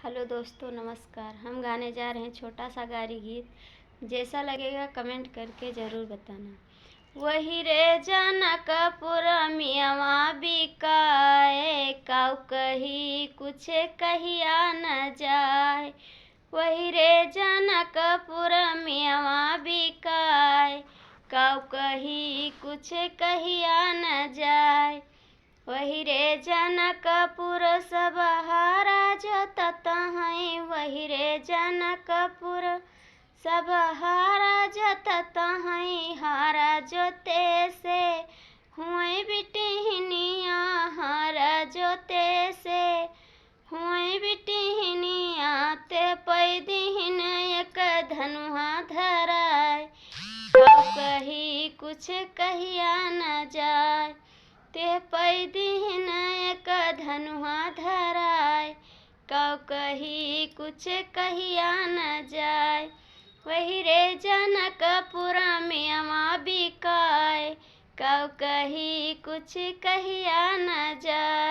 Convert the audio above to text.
Hello दोस्तों, नमस्कार। हम गाने जा रहे हैं छोटा सा गारी गीत। जैसा लगेगा कमेंट करके ज़रूर बताना। वही रे जनकपुर मियवा बिकाए, काऊ कही कुछ कहिया न जाए। वही रे जनकपुर मियवा बिकाए, काऊ कही कुछ कहिया न जाए। वही रे जनकपुर सब हारा जोतत हैं, वही रे जनकपुर सब हारा जोतत हैं। हारा जोते से हुए बिटिहनिया, हारा जोते से हुए बिटिहनिया। ते पैदिहन एक धनुहा धराए, काऊ कही कुछ कहिया न जाए। ते पैदिहन एक धनुहा धराए, काऊ कही कुछ कहिया न जाए। वही रे जनकपुर मियवा बिकाए, काऊ कही कुछ कहिया न जाए।